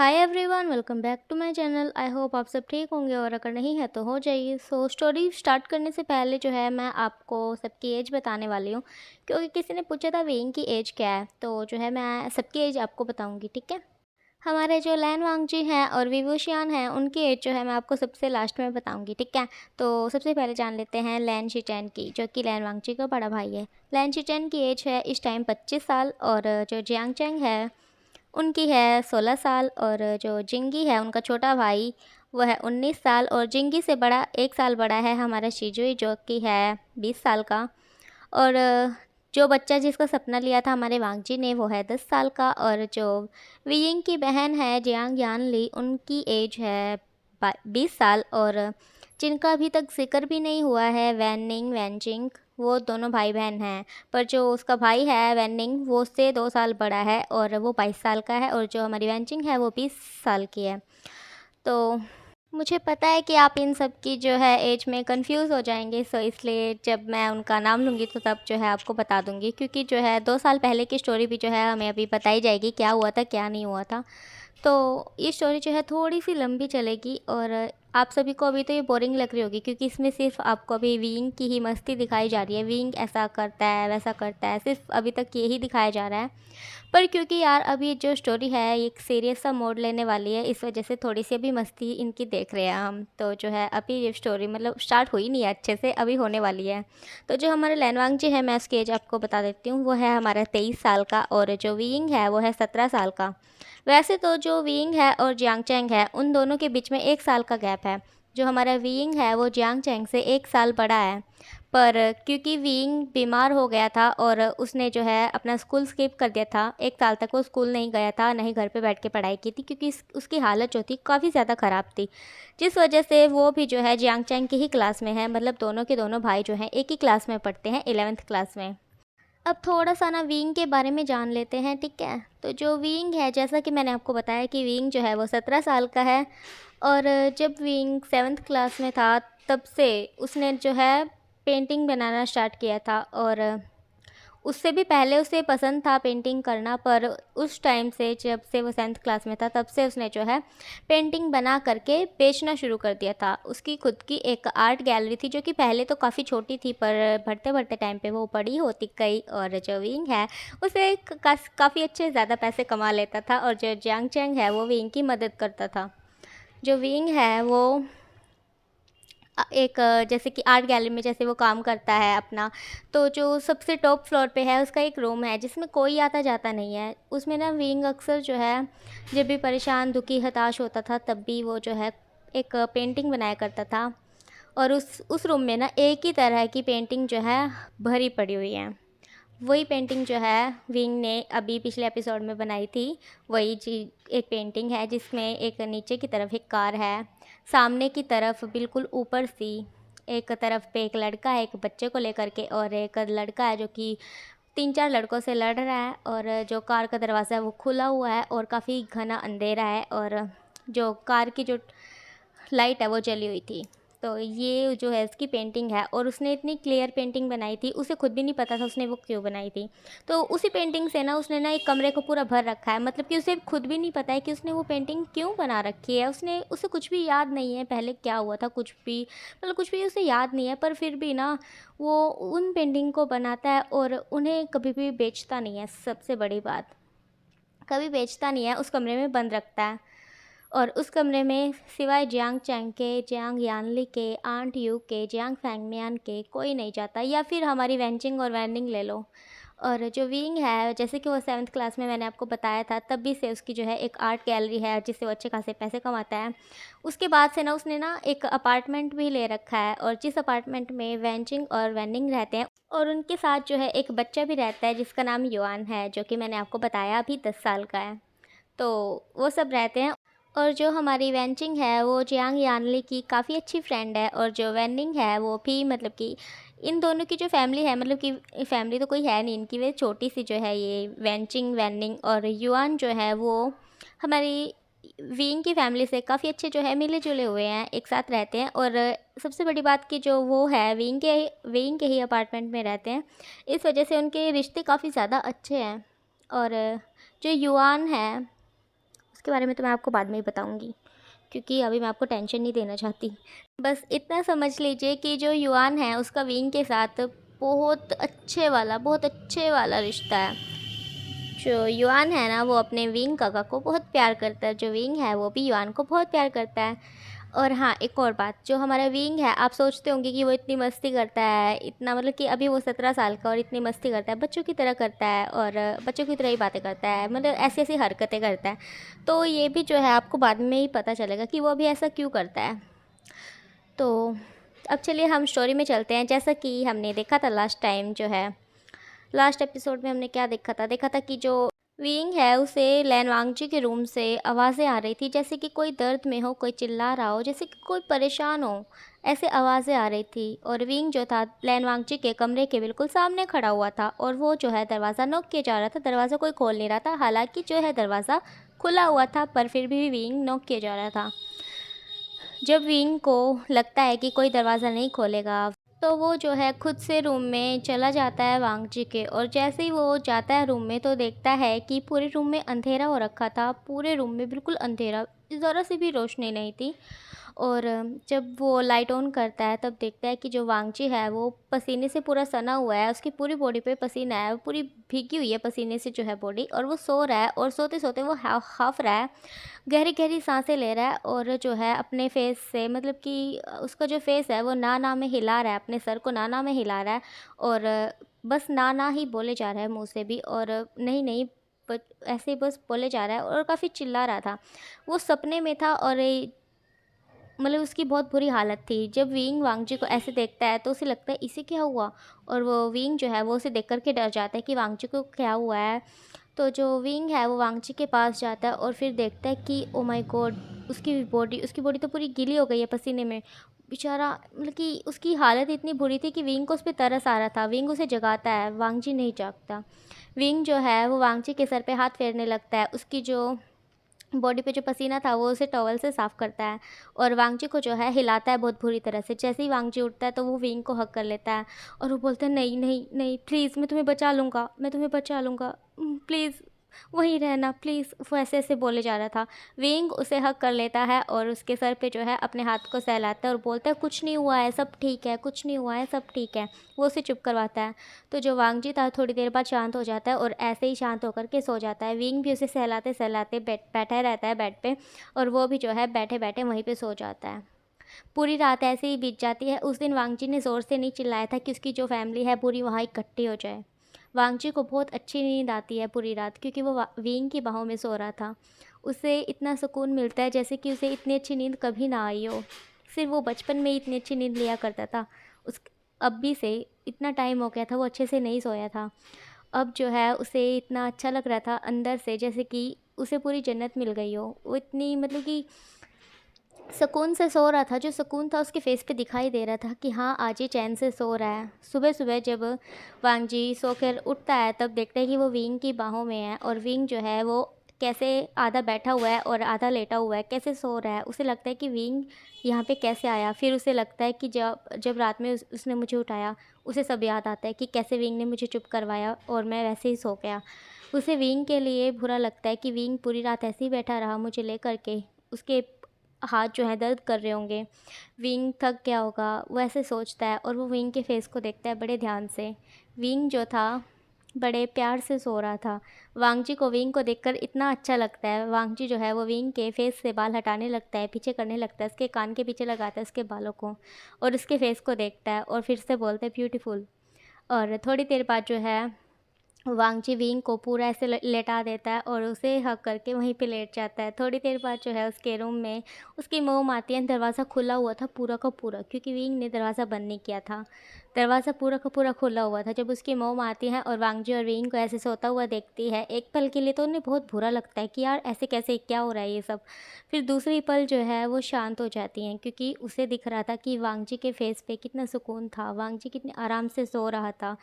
Hi everyone, welcome back to my channel. I hope आप सब ठीक होंगे और अगर नहीं है तो हो जाइए। स्टोरी स्टार्ट करने से पहले जो है मैं आपको सबकी एज बताने वाली हूँ, क्योंकि किसी ने पूछा था वेइंग की एज क्या है। तो जो है मैं सबकी एज आपको बताऊँगी, ठीक है। हमारे जो लैन वांगजी हैं और विवूशियान हैं, उनकी एज जो है मैं आपको सबसे लास्ट में बताऊंगी, ठीक है। तो सबसे पहले जान लेते हैं लैन शिचैन की, जो कि लैन वांगजी का बड़ा भाई है। लैन शिचैन की एज है इस टाइम 25 साल, और जो जियांग चैंग है उनकी है 16 साल, और जो जिंगी है उनका छोटा भाई वो है 19 साल, और जिंगी से बड़ा 1 साल बड़ा है हमारा शिजुई, जो कि है 20 साल का। और जो बच्चा जिसका सपना लिया था हमारे वांगजी ने, वो है 10 साल का। और जो वियिंग की बहन है जियांग यानली, उनकी एज है 20 साल। और जिनका अभी तक जिक्र भी नहीं हुआ है, वैनिंग वैनजिंग, वो दोनों भाई बहन हैं। पर जो उसका भाई है वैनिंग, वो उससे 2 साल बड़ा है और वो 22 साल का है। और जो हमारी वैनजिंग है वो 20 साल की है। तो मुझे पता है कि आप इन सब की जो है एज में कंफ्यूज हो जाएंगे, सो इसलिए जब मैं उनका नाम लूँगी तो तब जो है आपको बता दूँगी, क्योंकि जो है 2 साल पहले की स्टोरी भी जो है हमें अभी बताई जाएगी, क्या हुआ था क्या नहीं हुआ था। तो ये स्टोरी जो है थोड़ी सी लंबी चलेगी, और आप सभी को अभी तो ये बोरिंग लग रही होगी, क्योंकि इसमें सिर्फ आपको अभी विंग की ही मस्ती दिखाई जा रही है। विंग ऐसा करता है वैसा करता है, सिर्फ अभी तक यही दिखाया जा रहा है। पर क्योंकि यार अभी जो स्टोरी है ये एक सीरियस सा मोड़ लेने वाली है, इस वजह से थोड़ी सी अभी मस्ती इनकी देख रहे हैं हम। तो जो है अभी ये स्टोरी मतलब स्टार्ट हुई नहीं है अच्छे से, अभी होने वाली है। तो जो हमारे लैनवांग जी है, मैं उसकी एज आपको बता देती हूँ, वो है हमारा 23 साल का, और जो विंग है वो है 17 साल का। वैसे तो जो विंग है और जियांग चैंग है, उन दोनों के बीच में 1 साल का गैप है। जो हमारा विंग है वो जियांग चैंग से 1 साल बड़ा है। पर क्योंकि विंग बीमार हो गया था और उसने जो है अपना स्कूल स्किप कर दिया था, 1 साल तक वो स्कूल नहीं गया था, नहीं घर पे बैठ के पढ़ाई की थी, क्योंकि उसकी हालत जो थी काफ़ी ज़्यादा ख़राब थी। जिस वजह से वो भी जो है जियांग चैंग की ही क्लास में है, मतलब दोनों के दोनों भाई जो हैं एक ही क्लास में पढ़ते हैं, 11th क्लास में। अब थोड़ा सा ना विंग के बारे में जान लेते हैं, ठीक है। तो जो विंग है, जैसा कि मैंने आपको बताया कि विंग जो है वो 17 साल का है। और जब विंग 7th क्लास में था, तब से उसने जो है पेंटिंग बनाना स्टार्ट किया था। और उससे भी पहले उसे पसंद था पेंटिंग करना, पर उस टाइम से जब से वो 7th क्लास में था, तब से उसने जो है पेंटिंग बना करके बेचना शुरू कर दिया था। उसकी खुद की एक आर्ट गैलरी थी, जो कि पहले तो काफ़ी छोटी थी, पर बढ़ते बढ़ते टाइम पे वो बड़ी होती गई। और जो विंग है उसे काफ़ी अच्छे ज़्यादा पैसे कमा लेता था, और जो जियांग चैंग है वो विंग की मदद करता था। जो विंग है वो एक जैसे कि आर्ट गैलरी में जैसे वो काम करता है अपना, तो जो सबसे टॉप फ्लोर पे है उसका एक रूम है जिसमें कोई आता जाता नहीं है। उसमें ना विंग अक्सर जो है जब भी परेशान दुखी हताश होता था, तब भी वो जो है एक पेंटिंग बनाया करता था। और उस रूम में ना एक ही तरह की पेंटिंग जो है भरी पड़ी हुई है। वही पेंटिंग जो है विंग ने अभी पिछले एपिसोड में बनाई थी। वही चीज एक पेंटिंग है जिसमें एक नीचे की तरफ एक कार है, सामने की तरफ बिल्कुल ऊपर सी एक तरफ पे एक लड़का है एक बच्चे को लेकर के, और एक लड़का है जो कि 3-4 लड़कों से लड़ रहा है। और जो कार का दरवाज़ा है वो खुला हुआ है और काफ़ी घना अंधेरा है, और जो कार की जो लाइट है वो जली हुई थी। तो ये जो है इसकी पेंटिंग है, और उसने इतनी क्लियर पेंटिंग बनाई थी, उसे खुद भी नहीं पता था उसने वो क्यों बनाई थी। तो उसी पेंटिंग से ना उसने ना एक कमरे को पूरा भर रखा है, मतलब कि उसे खुद भी नहीं पता है कि उसने वो पेंटिंग क्यों बना रखी है। उसे कुछ भी याद नहीं है पहले क्या हुआ था, कुछ भी मतलब कुछ भी उसे याद नहीं है। पर फिर भी ना वो उन पेंटिंग को बनाता है और उन्हें कभी भी बेचता नहीं है। सबसे बड़ी बात, कभी बेचता नहीं है, उस कमरे में बंद रखता है। और उस कमरे में सिवाय जियांग चैंग के, जियांग यानली के, आंट यू के, जियांग फैंगमियान के कोई नहीं जाता। या फिर हमारी वैनचिंग और वैनिंग ले लो। और जो विंग है, जैसे कि वो 7th क्लास में मैंने आपको बताया था, तब भी से उसकी जो है एक आर्ट गैलरी है जिससे वो अच्छे खासे पैसे कमाता है। उसके बाद से ना उसने ना एक अपार्टमेंट भी ले रखा है, और जिस अपार्टमेंट में वैनचिंग और वैनिंग रहते हैं, और उनके साथ जो है एक बच्चा भी रहता है जिसका नाम युआन है, जो कि मैंने आपको बताया अभी 10 साल का है। तो वो सब रहते हैं। और जो हमारी वैनचिंग है वो जियांग यानली की काफ़ी अच्छी फ्रेंड है, और जो वैनिंग है वो भी मतलब कि इन दोनों की जो फैमिली है, मतलब कि फैमिली तो कोई है नहीं इनकी, वे छोटी सी जो है ये वैनचिंग वैनिंग और युआन जो है वो हमारी विंग की फैमिली से काफ़ी अच्छे जो है मिले जुले हुए हैं, एक साथ रहते हैं। और सबसे बड़ी बात कि जो वो है विंग के ही अपार्टमेंट में रहते हैं, इस वजह से उनके रिश्ते काफ़ी ज़्यादा अच्छे हैं। और जो युआन है उसके बारे में तो मैं आपको बाद में ही बताऊँगी, क्योंकि अभी मैं आपको टेंशन नहीं देना चाहती। बस इतना समझ लीजिए कि जो युआन है उसका विंग के साथ बहुत अच्छे वाला रिश्ता है। जो युआन है ना वो अपने विंग काका को बहुत प्यार करता है, जो विंग है वो भी युआन को बहुत प्यार करता है। और हाँ, एक और बात, जो हमारा विंग है, आप सोचते होंगे कि वो इतनी मस्ती करता है, इतना मतलब कि अभी वो 17 साल का और इतनी मस्ती करता है, बच्चों की तरह करता है और बच्चों की तरह ही बातें करता है, मतलब ऐसी ऐसी हरकतें करता है। तो ये भी जो है आपको बाद में ही पता चलेगा कि वो भी ऐसा क्यों करता है। तो अब चलिए हम स्टोरी में चलते हैं। जैसा कि हमने देखा था लास्ट टाइम, जो है लास्ट एपिसोड में हमने क्या देखा था कि जो विंग है उसे लैन वांगजी के रूम से आवाज़ें आ रही थी, जैसे कि कोई दर्द में हो, कोई चिल्ला रहा हो, जैसे कि कोई परेशान हो, ऐसे आवाज़ें आ रही थी। और विंग जो था लैन वांगजी के कमरे के बिल्कुल सामने खड़ा हुआ था और वो जो है दरवाज़ा नॉक किया जा रहा था। दरवाज़ा कोई खोल नहीं रहा था, हालांकि जो है दरवाज़ा खुला हुआ था, पर फिर भी विंग नॉक किया जा रहा था। जब विंग को लगता है कि कोई दरवाज़ा नहीं खोलेगा, तो वो जो है खुद से रूम में चला जाता है वांगजी के। और जैसे ही वो जाता है रूम में तो देखता है कि पूरे रूम में अंधेरा हो रखा था, पूरे रूम में बिल्कुल अंधेरा, ज़रा सी भी रोशनी नहीं थी। और जब वो लाइट ऑन करता है तब देखता है कि जो वांगजी है वो पसीने से पूरा सना हुआ है, उसकी पूरी बॉडी पे पसीना है, वो पूरी भीगी हुई है पसीने से जो है बॉडी, और वो सो रहा है और सोते सोते वो हाफ रहा है, गहरी गहरी सांसें ले रहा है। और जो है अपने फेस से, मतलब कि उसका जो फेस है वो ना ना में हिला रहा है, अपने सर को ना ना में हिला रहा है और बस ना ना ही बोले जा रहा है मुंह से भी, और नहीं नहीं ऐसे ही बस बोले जा रहा है और काफ़ी चिल्ला रहा था। वो सपने में था और मतलब उसकी बहुत बुरी हालत थी। जब विंग वांगजी को ऐसे देखता है तो उसे लगता है इसे क्या हुआ, और वो विंग जो है वो उसे देख कर के डर जाता है कि वांगजी को क्या हुआ है। तो जो विंग है वो वांगची के पास जाता है और फिर देखता है कि ओ माय गॉड, उसकी बॉडी तो पूरी गीली हो गई है पसीने में। बेचारा, मतलब कि उसकी हालत इतनी बुरी थी कि विंग को उस पर तरस आ रहा था। विंग उसे जगाता है, वांगजी नहीं जागता। विंग जो है वो वांगची के सर पे हाथ फेरने लगता है, उसकी जो बॉडी पे जो पसीना था वो उसे टॉवल से साफ़ करता है और वांगजी को जो है हिलाता है बहुत बुरी तरह से। जैसे ही वांगजी उठता है तो वो विंग को हग कर लेता है और वो बोलता है नहीं नहीं नहीं, प्लीज़ मैं तुम्हें बचा लूँगा, मैं तुम्हें बचा लूँगा, प्लीज़ वहीं रहना प्लीज़। वो ऐसे ऐसे बोले जा रहा था। विंग उसे हग कर लेता है और उसके सर पे जो है अपने हाथ को सहलाता है और बोलता है कुछ नहीं हुआ है, सब ठीक है, कुछ नहीं हुआ है, सब ठीक है। वो उसे चुप करवाता है। तो जो वांगजी था थोड़ी देर बाद शांत हो जाता है और ऐसे ही शांत होकर के सो जाता है। विंग भी उसे सहलाते सहलाते बैठा रहता है बेड पे, और वो भी जो है बैठे बैठे वहीं पे सो जाता है। पूरी रात ऐसे ही बीत जाती है। उस दिन वांगजी ने ज़ोर से नहीं चिल्लाया था कि उसकी जो फैमिली है पूरी वहाँ इकट्ठी हो जाए। वांगजी को बहुत अच्छी नींद आती है पूरी रात, क्योंकि वो विंग की बाहों में सो रहा था। उसे इतना सुकून मिलता है जैसे कि उसे इतनी अच्छी नींद कभी ना आई हो। सिर्फ वो बचपन में ही इतनी अच्छी नींद लिया करता था। उस अभी से इतना टाइम हो गया था वो अच्छे से नहीं सोया था। अब जो है उसे इतना अच्छा लग रहा था अंदर से, जैसे कि उसे पूरी जन्नत मिल गई हो। वो इतनी, मतलब कि सुकून से सो रहा था। जो सुकून था उसके फेस पे दिखाई दे रहा था कि हाँ, आज ये चैन से सो रहा है। सुबह सुबह जब वांगजी सो कर उठता है तब देखता है कि वो विंग की बाहों में है, और विंग जो है वो कैसे आधा बैठा हुआ है और आधा लेटा हुआ है, कैसे सो रहा है। उसे लगता है कि विंग यहाँ पे कैसे आया। फिर उसे लगता है कि जब जब रात में उसने मुझे उठाया, उसे सब याद आता है कि कैसे विंग ने मुझे चुप करवाया और मैं वैसे ही सो गया। उसे विंग के लिए बुरा लगता है कि विंग पूरी रात ऐसे ही बैठा रहा मुझे लेकर के। उसके हाथ जो है दर्द कर रहे होंगे, विंग थक गया होगा, वो ऐसे सोचता है और वो विंग के फेस को देखता है बड़े ध्यान से। विंग जो था बड़े प्यार से सो रहा था। वांगजी को विंग को देखकर इतना अच्छा लगता है। वांगजी जो है वो विंग के फेस से बाल हटाने लगता है, पीछे करने लगता है, उसके कान के पीछे लगाता है उसके बालों को, और उसके फेस को देखता है और फिर से बोलता है ब्यूटीफुल। और थोड़ी देर बाद जो है वांगजी विंग को पूरा ऐसे लेटा देता है और उसे हग करके वहीं पे लेट जाता है। थोड़ी देर बाद जो है उसके रूम में उसकी मोम आती है। दरवाज़ा खुला हुआ था पूरा का पूरा, क्योंकि विंग ने दरवाज़ा बंद नहीं किया था। दरवाज़ा पूरा का पूरा खुला हुआ था। जब उसकी मोम आती है और वांगजी और विंग को ऐसे सोता हुआ देखती है, एक पल के लिए तो उन्हें बहुत बुरा लगता है कि यार ऐसे कैसे, क्या हो रहा है ये सब। फिर दूसरी पल जो है वो शांत हो जाती हैं, क्योंकि उसे दिख रहा था कि वांगजी के फेस पे कितना सुकून था, वांगजी कितने आराम से सो रहा था।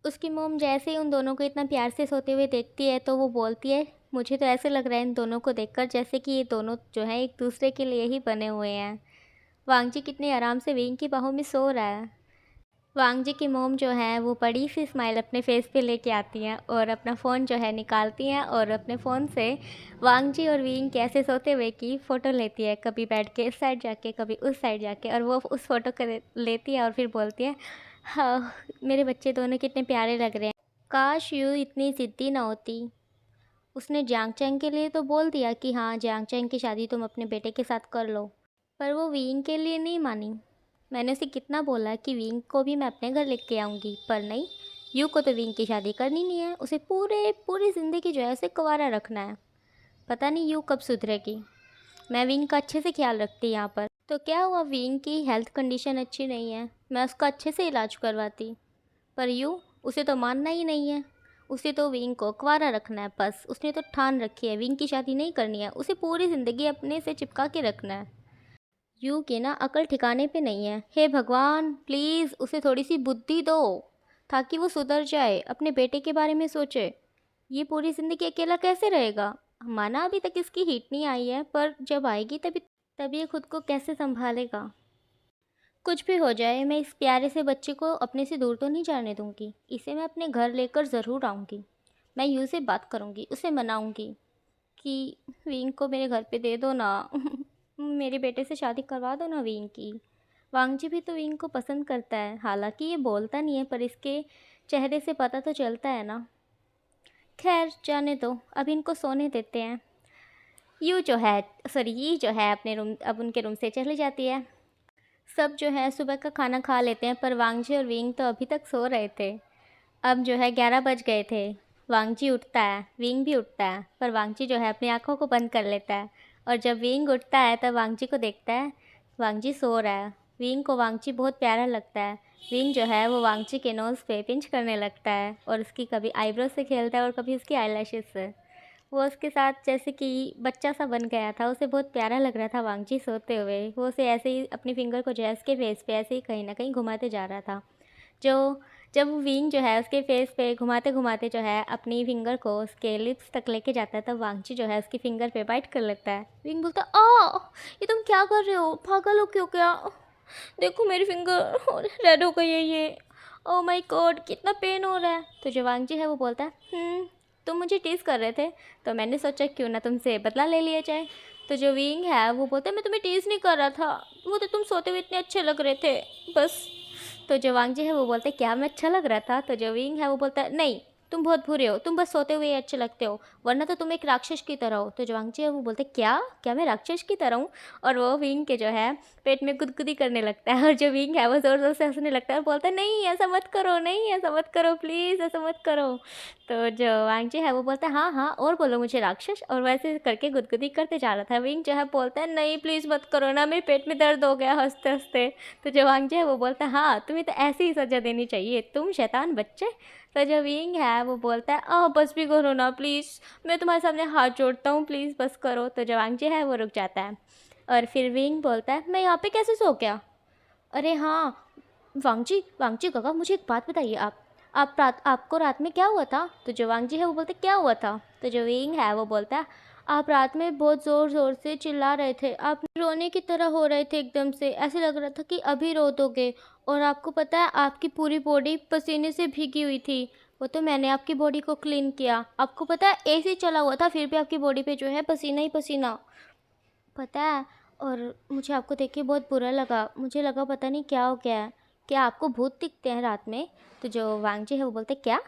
उसकी मोम जैसे ही उन दोनों को इतना प्यार से सोते हुए देखती है तो वो बोलती है, मुझे तो ऐसे लग रहा है इन दोनों को देखकर जैसे कि ये दोनों जो हैं एक दूसरे के लिए ही बने हुए हैं। वांगजी कितने आराम से विंग की बाहों में सो रहा है। वांग जी की मोम जो है वो बड़ी सी स्माइल अपने फेस पे लेके आती हैं और अपना फ़ोन जो है निकालती हैं और अपने फ़ोन से वांग जी और वींग के ऐसे सोते हुए की फ़ोटो लेती है, कभी बैठ के इस साइड जाके कभी उस साइड जाके, और वो उस फ़ोटो को लेती है और फिर बोलती है, हाँ मेरे बच्चे दोनों कितने प्यारे लग रहे हैं, काश यू इतनी ज़िद्दी ना होती। उसने जियांग चैंग के लिए तो बोल दिया कि हाँ जियांग चैंग की शादी तुम अपने बेटे के साथ कर लो, पर वो वींग के लिए नहीं मानी। मैंने उसे कितना बोला कि विंग को भी मैं अपने घर लेके आऊँगी, पर नहीं, यू को तो विंग की शादी करनी नहीं है, उसे पूरी ज़िंदगी जो है उसे कुंवारा रखना है। पता नहीं यू कब सुधरेगी। मैं विंग का अच्छे से ख्याल रखती यहाँ पर। तो क्या हुआ, विंग की हेल्थ कंडीशन अच्छी नहीं है, मैं उसका अच्छे से इलाज करवाती, पर यू उसे तो मानना ही नहीं है। उसे तो विंग को कुंवारा रखना है बस, उसने तो ठान रखी है विंग की शादी नहीं करनी है, उसे पूरी ज़िंदगी अपने से चिपका के रखना है। यू की ना अकल ठिकाने पे नहीं है। हे भगवान प्लीज़ उसे थोड़ी सी बुद्धि दो ताकि वो सुधर जाए, अपने बेटे के बारे में सोचे। ये पूरी ज़िंदगी अकेला कैसे रहेगा। माना अभी तक इसकी हिट नहीं आई है, पर जब आएगी तभी तभी ये खुद को कैसे संभालेगा। कुछ भी हो जाए मैं इस प्यारे से बच्चे को अपने से दूर तो नहीं जाने दूंगी, इसे मैं अपने घर लेकर ज़रूर आऊँगी। मैं यू से बात करूँगी, उसे मनाऊँगी कि विंग को मेरे घर पे दे दो ना मेरे बेटे से शादी करवा दो ना विंग की। वांग जी भी तो विंग को पसंद करता है, हालांकि ये बोलता नहीं है पर इसके चेहरे से पता तो चलता है ना। खैर जाने दो, अब इनको सोने देते हैं। यू जो है, सॉरी ये जो है अपने रूम, अब उनके रूम से चली जाती है। सब जो है सुबह का खाना खा लेते हैं, पर वांग जी और विंग तो अभी तक सो रहे थे। अब जो है 11 बज गए थे। वांग जी उठता है, विंग भी उठता है, पर वांग जी जो है अपनी आंखों को बंद कर लेता है, और जब विंग उठता है तब वांग जी को देखता है, वांग जी सो रहा है। विंग को वांग जी बहुत प्यारा लगता है। विंग जो है वो वांग जी के नोज़ पे पिंच करने लगता है और उसकी कभी आईब्रो से खेलता है और कभी उसकी आईलैशेस से। वो उसके साथ जैसे कि बच्चा सा बन गया था, उसे बहुत प्यारा लग रहा था वांग जी सोते हुए। वो उसे ऐसे ही अपनी फिंगर को जो है उसके फेस पे ऐसे ही कहीं ना कहीं घुमाते जा रहा था। जो जब वो विंग जो है उसके फेस पे घुमाते घुमाते जो है अपनी फिंगर को उसके लिप्स तक लेके जाता है, तब वांगची जो है उसकी फिंगर पे बाइट कर लेता है। विंग बोलता है, आ ये तुम क्या कर रहे हो, पागल हो क्यों क्या, देखो मेरी फिंगर रेड हो गई है ये, ओ माय गॉड कितना पेन हो रहा है। तो जो वांगजी है वो बोलता है, तुम मुझे टीज़ कर रहे थे तो मैंने सोचा क्यों ना तुमसे बदला ले लिया जाए। तो जो विंग है वो बोलता है, मैं तुम्हें टीज़ नहीं कर रहा था, वो तो तुम सोते हुए इतने अच्छे लग रहे थे बस। तो जो वांग जी है वो बोलते हैं, क्या मैं अच्छा लग रहा था। तो जो विंग है वो बोलता है, नहीं तुम बहुत बुरे हो, तुम बस सोते हुए ही अच्छे लगते हो, वरना तो तुम एक राक्षस की तरह हो। तो जो वांग जी है वो बोलते हैं, क्या क्या मैं राक्षस की तरह हूँ। और वो विंग के जो है पेट में गुदगुदी करने लगता है, और जो विंग है वो ज़ोर ज़ोर से हंसने लगता है और बोलता है, नहीं ऐसा मत करो, नहीं ऐसा मत करो, प्लीज़ ऐसा मत करो। तो जो वांग जी है वो बोलता है, हाँ हाँ और बोलो मुझे राक्षस, और वैसे करके गुदगुदी करते जा रहा था। विंग जो है बोलता है, नहीं प्लीज़ मत करो ना, मेरे पेट में दर्द हो गया हंसते हंसते। तो जो वांग जी है वो बोलता है, हाँ तुम्हें तो ऐसी ही सजा देनी चाहिए, तुम शैतान बच्चे। तो जो विंग है वो बोलता है, बस भी करो ना प्लीज़, मैं तुम्हारे सामने हाथ जोड़ता हूँ, प्लीज़ बस करो। तो जो वांग जी है वो रुक जाता है, और फिर विंग बोलता है, मैं यहाँ पे कैसे सो गया। अरे हाँ वांग जी काका मुझे एक बात बताइए, आपको रात में क्या हुआ था। तो जो वांग जी है वो बोलते, क्या हुआ था। तो जो विंग है वो बोलता है, आप रात में बहुत ज़ोर ज़ोर से चिल्ला रहे थे, आप रोने की तरह हो रहे थे, एकदम से ऐसे लग रहा था कि अभी रो दोगे, और आपको पता है आपकी पूरी बॉडी पसीने से भीगी हुई थी। वो तो मैंने आपकी बॉडी को क्लीन किया, आपको पता है एसी चला हुआ था फिर भी आपकी बॉडी पे जो है पसीना ही पसीना, पता है। और मुझे आपको देख के बहुत बुरा लगा, मुझे लगा पता नहीं क्या हो गया है, क्या आपको भूत दिखते हैं रात में। तो जो वांग जी है वो बोलते, क्या।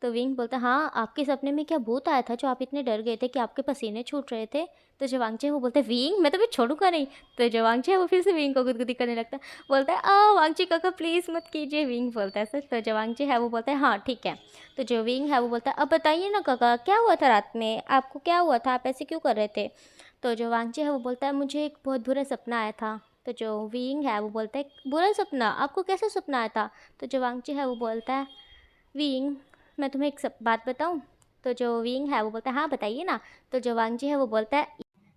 तो विंग बोलता, हाँ आपके सपने में क्या भूत आया था जो आप इतने डर गए थे कि आपके पसीने छूट रहे थे। तो जो वांग जी है वो बोलते, विंग मैं तुम्हें छोड़ूंगा नहीं। तो जो वांग जी है वो फिर से विंग को गुदगुदी करने लगता है, बोलता है, वांग जी काका प्लीज़ मत कीजिए। विंग बोलता है सर। तो जो वांग जी है वो बोलता है, हाँ ठीक है। तो जो विंग है वो बोलता है, अब बताइए ना काका क्या हुआ था रात में, आपको क्या हुआ था, आप ऐसे क्यों कर रहे थे। तो जो वांगची है वो बोलता है, मुझे एक बहुत बुरा सपना आया था। तो जो विंग है वो बोलता है, बुरा सपना, आपको कैसा सपना आया था। तो जो वांगची है वो बोलता है, विंग मैं तुम्हें एक बात बताऊं। तो जो विंग है वो बोलता है, हाँ बताइए ना। तो जो वांगची है वो बोलता है,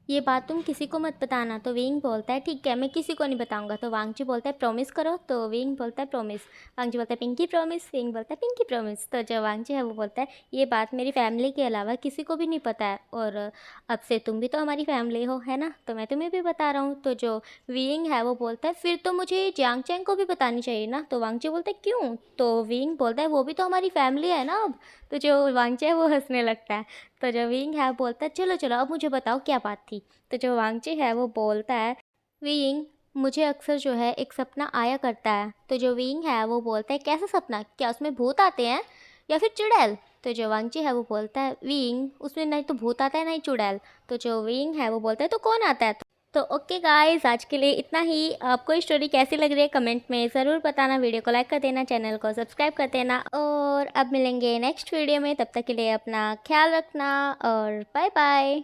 ये बात तुम किसी को मत बताना। तो विंग बोलता है ठीक है, मैं किसी को नहीं बताऊंगा। तो वांगची बोलता है प्रॉमिस करो। तो विंग बोलता है प्रॉमिस। वांगची बोलता है पिंकी प्रॉमिस। विंग बोलता है पिंकी प्रॉमिस। तो जो वांगची है वो बोलता है ये बात मेरी फैमिली के अलावा किसी को भी नहीं पता है, और अब से तुम भी तो हमारी फैमिली हो, है ना, तो मैं तुम्हें भी बता रहा हूँ। तो जो विंग है वो बोलता है फिर तो मुझे जियांग चैंग को भी बतानी चाहिए ना। तो वांगची बोलता है क्यों। तो विंग बोलता है वो भी तो हमारी फैमिली है ना अब। तो जो वांगची है वो हंसने लगता है। तो जो विंग है बोलता है चलो चलो अब मुझे बताओ क्या बात थी। तो जो वांगची है वो बोलता है विंग, मुझे अक्सर जो है एक सपना आया करता है। तो जो विंग है वो बोलता है कैसा सपना, क्या उसमें भूत आते हैं या फिर चुड़ैल। तो जो वांगची है वो बोलता है विंग, उसमें नहीं तो भूत आता है नहीं चुड़ैल। तो जो विंग है वो बोलता है तो कौन आता है। तो ओके गाइस, आज के लिए इतना ही। आपको ये स्टोरी कैसी लग रही है कमेंट में ज़रूर बताना। वीडियो को लाइक कर देना, चैनल को सब्सक्राइब कर देना, और अब मिलेंगे नेक्स्ट वीडियो में। तब तक के लिए अपना ख्याल रखना और बाय बाय।